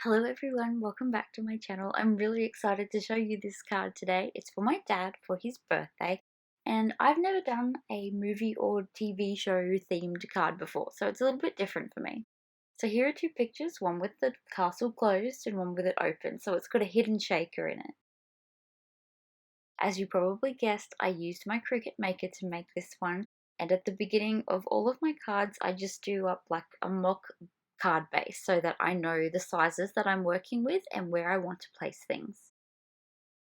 Hello everyone, welcome back to my channel. I'm really excited to show you this card today. It's for my dad for his birthday, and I've never done a movie or TV show themed card before, so it's a little bit different for me. So here are two pictures, one with the castle closed and one with it open, so it's got a hidden shaker in it. As you probably guessed, I used my Cricut Maker to make this one, and at the beginning of all of my cards I just do up like a mock card base so that I know the sizes that I'm working with and where I want to place things.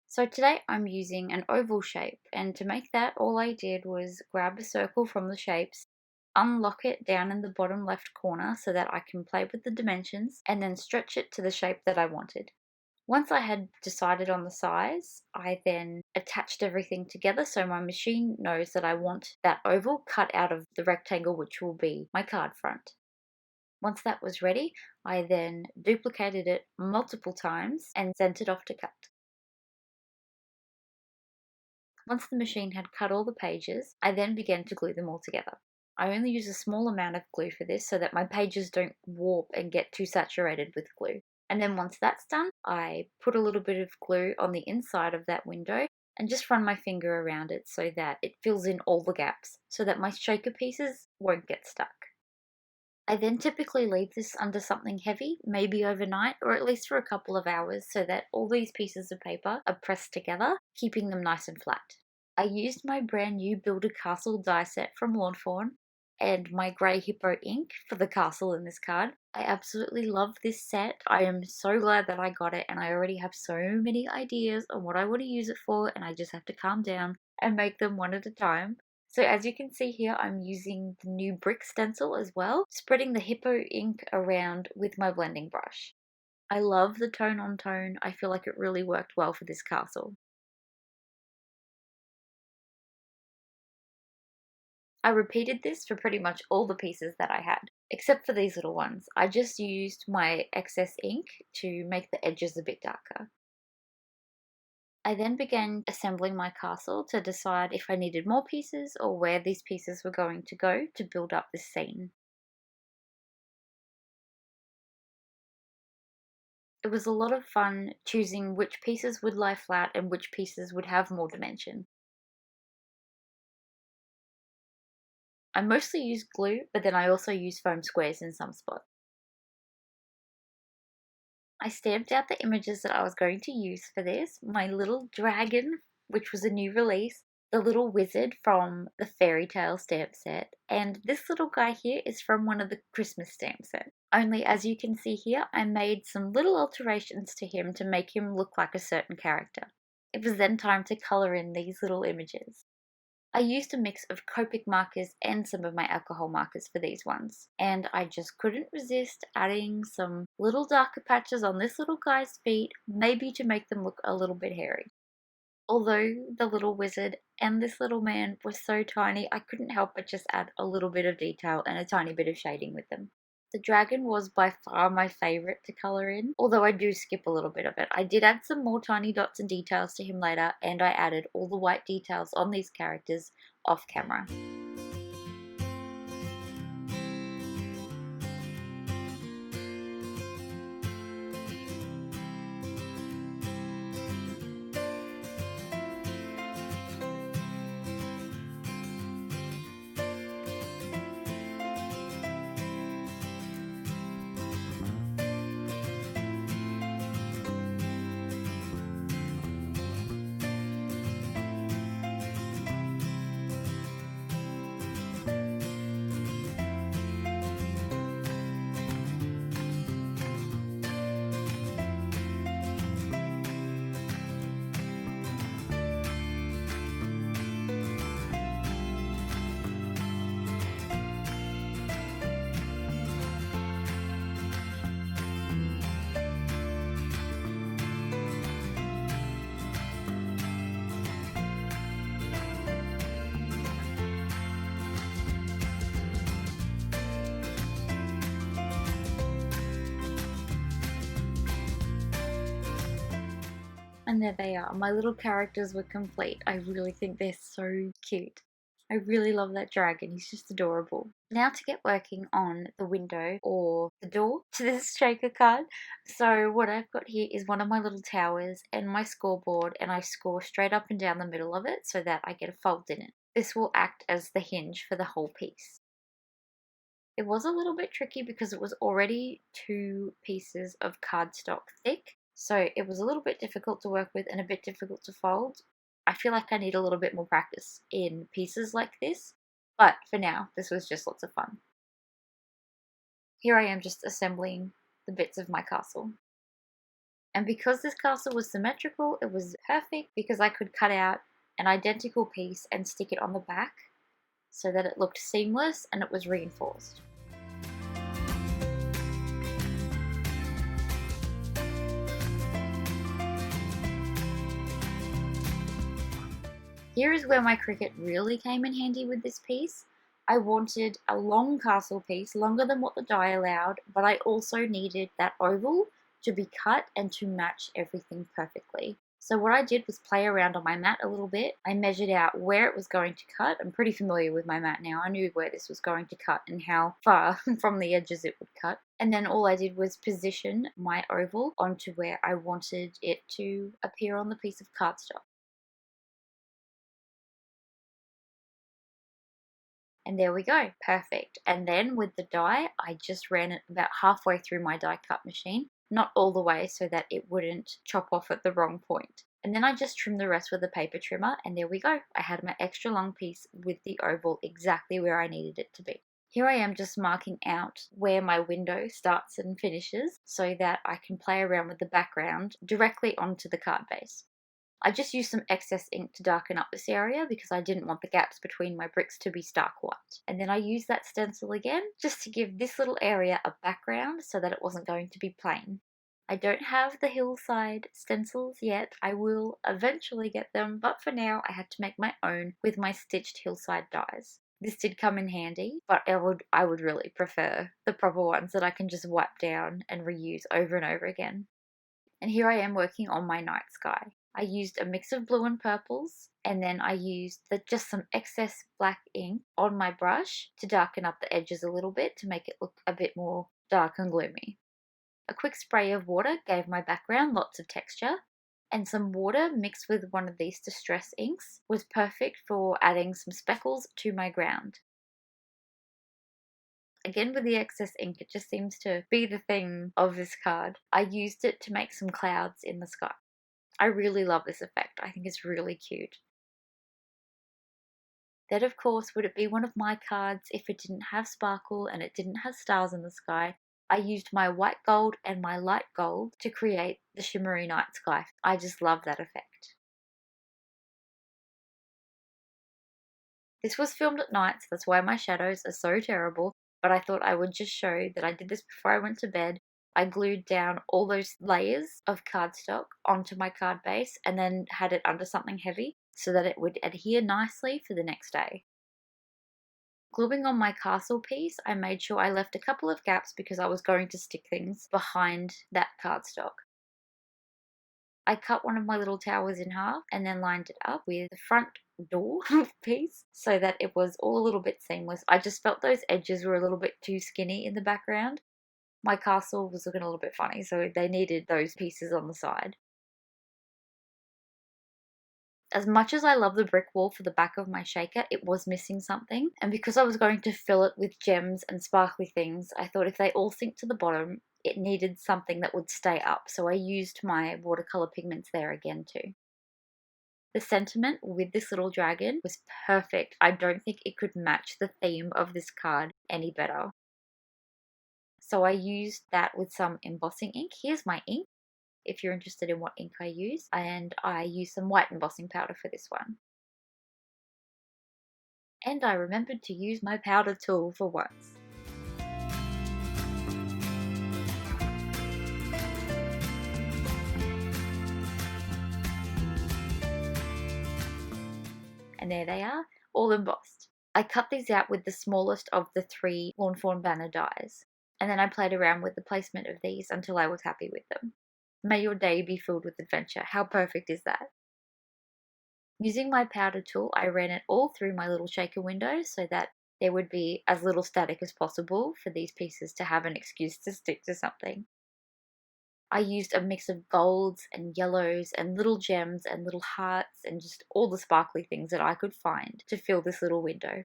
So today I'm using an oval shape, and to make that all I did was grab a circle from the shapes, unlock it down in the bottom left corner so that I can play with the dimensions, and then stretch it to the shape that I wanted. Once I had decided on the size, I then attached everything together so my machine knows that I want that oval cut out of the rectangle which will be my card front. Once that was ready, I then duplicated it multiple times and sent it off to cut. Once the machine had cut all the pages, I then began to glue them all together. I only use a small amount of glue for this so that my pages don't warp and get too saturated with glue. And then once that's done, I put a little bit of glue on the inside of that window and just run my finger around it so that it fills in all the gaps so that my shaker pieces won't get stuck. I then typically leave this under something heavy, maybe overnight or at least for a couple of hours so that all these pieces of paper are pressed together, keeping them nice and flat. I used my brand new Build a Castle die set from Fawn and my grey hippo ink for the castle in this card. I absolutely love this set. I am so glad that I got it, and I already have so many ideas on what I want to use it for, and I just have to calm down and make them one at a time. So as you can see here, I'm using the new brick stencil as well, spreading the hippo ink around with my blending brush. I love the tone on tone. I feel like it really worked well for this castle. I repeated this for pretty much all the pieces that I had, except for these little ones. I just used my excess ink to make the edges a bit darker. I then began assembling my castle to decide if I needed more pieces or where these pieces were going to go to build up this scene. It was a lot of fun choosing which pieces would lie flat and which pieces would have more dimension. I mostly use glue, but then I also use foam squares in some spots. I stamped out the images that I was going to use for this. My little dragon, which was a new release, the little wizard from the fairy tale stamp set, and this little guy here is from one of the Christmas stamp sets. Only as you can see here, I made some little alterations to him to make him look like a certain character. It was then time to colour in these little images. I used a mix of Copic markers and some of my alcohol markers for these ones, and I just couldn't resist adding some little darker patches on this little guy's feet, maybe to make them look a little bit hairy. Although the little wizard and this little man were so tiny, I couldn't help but just add a little bit of detail and a tiny bit of shading with them. The dragon was by far my favourite to colour in, although I do skip a little bit of it. I did add some more tiny dots and details to him later, and I added all the white details on these characters off camera. And there they are. My little characters were complete. I really think they're so cute. I really love that dragon, he's just adorable. Now to get working on the window or the door to this shaker card. So what I've got here is one of my little towers and my scoreboard, and I score straight up and down the middle of it so that I get a fold in it. This will act as the hinge for the whole piece. It was a little bit tricky because it was already 2 pieces of cardstock thick, so it was a little bit difficult to work with and a bit difficult to fold. I feel like I need a little bit more practice in pieces like this, but for now, this was just lots of fun. Here I am just assembling the bits of my castle. And because this castle was symmetrical, it was perfect because I could cut out an identical piece and stick it on the back so that it looked seamless and it was reinforced. Here is where my Cricut really came in handy with this piece. I wanted a long castle piece, longer than what the die allowed, but I also needed that oval to be cut and to match everything perfectly. So what I did was play around on my mat a little bit. I measured out where it was going to cut. I'm pretty familiar with my mat now. I knew where this was going to cut and how far from the edges it would cut. And then all I did was position my oval onto where I wanted it to appear on the piece of cardstock. And there we go, perfect. And then with the die, I just ran it about halfway through my die cut machine, not all the way so that it wouldn't chop off at the wrong point. And then I just trimmed the rest with a paper trimmer, and there we go. I had my extra long piece with the oval exactly where I needed it to be. Here I am just marking out where my window starts and finishes so that I can play around with the background directly onto the card base. I just used some excess ink to darken up this area because I didn't want the gaps between my bricks to be stark white. And then I used that stencil again just to give this little area a background so that it wasn't going to be plain. I don't have the hillside stencils yet. I will eventually get them, but for now I had to make my own with my stitched hillside dies. This did come in handy, but I would really prefer the proper ones that I can just wipe down and reuse over and over again. And here I am working on my night sky. I used a mix of blue and purples, and then I used just some excess black ink on my brush to darken up the edges a little bit to make it look a bit more dark and gloomy. A quick spray of water gave my background lots of texture, and some water mixed with one of these distress inks was perfect for adding some speckles to my ground. Again, with the excess ink, it just seems to be the thing of this card. I used it to make some clouds in the sky. I really love this effect. I think it's really cute. Then, of course, would it be one of my cards if it didn't have sparkle and it didn't have stars in the sky? I used my white gold and my light gold to create the shimmery night sky. I just love that effect. This was filmed at night, so that's why my shadows are so terrible, but I thought I would just show that I did this before I went to bed. I glued down all those layers of cardstock onto my card base and then had it under something heavy so that it would adhere nicely for the next day. Gluing on my castle piece, I made sure I left a couple of gaps because I was going to stick things behind that cardstock. I cut one of my little towers in half and then lined it up with the front door piece so that it was all a little bit seamless. I just felt those edges were a little bit too skinny in the background. My castle was looking a little bit funny, so they needed those pieces on the side. As much as I love the brick wall for the back of my shaker, it was missing something. And because I was going to fill it with gems and sparkly things, I thought if they all sink to the bottom, it needed something that would stay up. So I used my watercolor pigments there again too. The sentiment with this little dragon was perfect. I don't think it could match the theme of this card any better. So I used that with some embossing ink. Here's my ink, if you're interested in what ink I use. And I used some white embossing powder for this one. And I remembered to use my powder tool for once. And there they are, all embossed. I cut these out with the smallest of the 3 Lawn Fawn banner dies. And then I played around with the placement of these until I was happy with them. May your day be filled with adventure. How perfect is that? Using my powder tool, I ran it all through my little shaker window so that there would be as little static as possible for these pieces to have an excuse to stick to something. I used a mix of golds and yellows and little gems and little hearts and just all the sparkly things that I could find to fill this little window.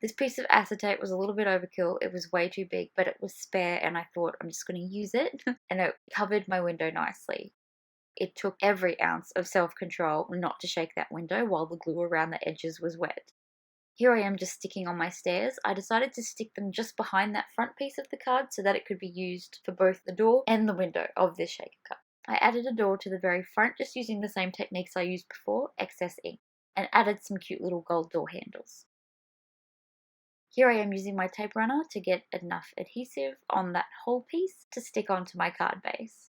This piece of acetate was a little bit overkill. It was way too big, but it was spare and I thought I'm just going to use it and it covered my window nicely. It took every ounce of self-control not to shake that window while the glue around the edges was wet. Here I am just sticking on my stairs. I decided to stick them just behind that front piece of the card so that it could be used for both the door and the window of this shaker card. I added a door to the very front just using the same techniques I used before, excess ink, and added some cute little gold door handles. Here I am using my tape runner to get enough adhesive on that whole piece to stick onto my card base.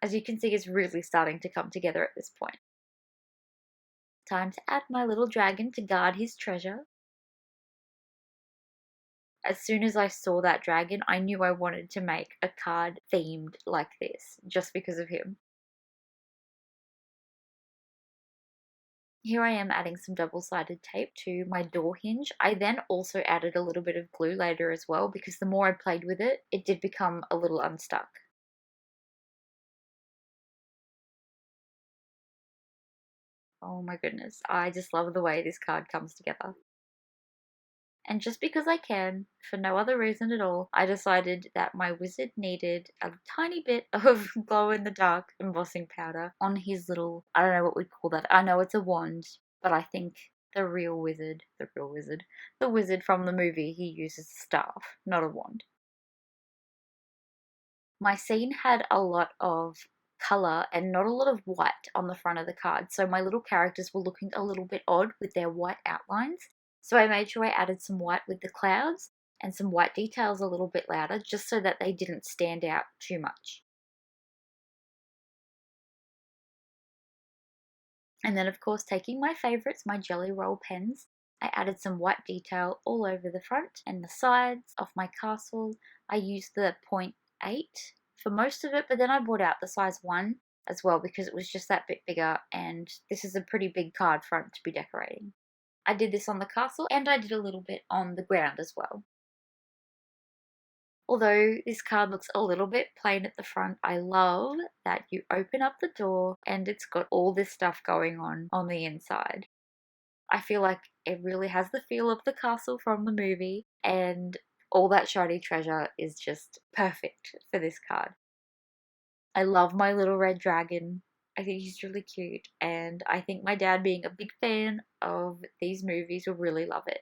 As you can see, it's really starting to come together at this point. Time to add my little dragon to guard his treasure. As soon as I saw that dragon, I knew I wanted to make a card themed like this, just because of him. Here I am adding some double-sided tape to my door hinge. I then also added a little bit of glue later as well because the more I played with it, it did become a little unstuck. Oh my goodness, I just love the way this card comes together. And just because I can, for no other reason at all, I decided that my wizard needed a tiny bit of glow-in-the-dark embossing powder on his little, I don't know what we'd call that. I know it's a wand, but I think the wizard from the movie, he uses a staff, not a wand. My scene had a lot of colour and not a lot of white on the front of the card, so my little characters were looking a little bit odd with their white outlines. So I made sure I added some white with the clouds and some white details a little bit louder just so that they didn't stand out too much. And then of course, taking my favourites, my jelly roll pens, I added some white detail all over the front and the sides of my castle. I used the 0.8 for most of it, but then I brought out the size 1 as well because it was just that bit bigger, and this is a pretty big card front to be decorating. I did this on the castle and I did a little bit on the ground as well. Although this card looks a little bit plain at the front, I love that you open up the door and it's got all this stuff going on the inside. I feel like it really has the feel of the castle from the movie, and all that shiny treasure is just perfect for this card. I love my little red dragon. I think he's really cute, and I think my dad, being a big fan of these movies, will really love it.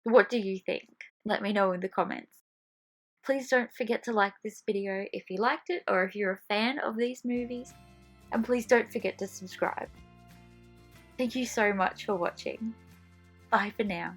What do you think? Let me know in the comments. Please don't forget to like this video if you liked it or if you're a fan of these movies, and please don't forget to subscribe. Thank you so much for watching. Bye for now.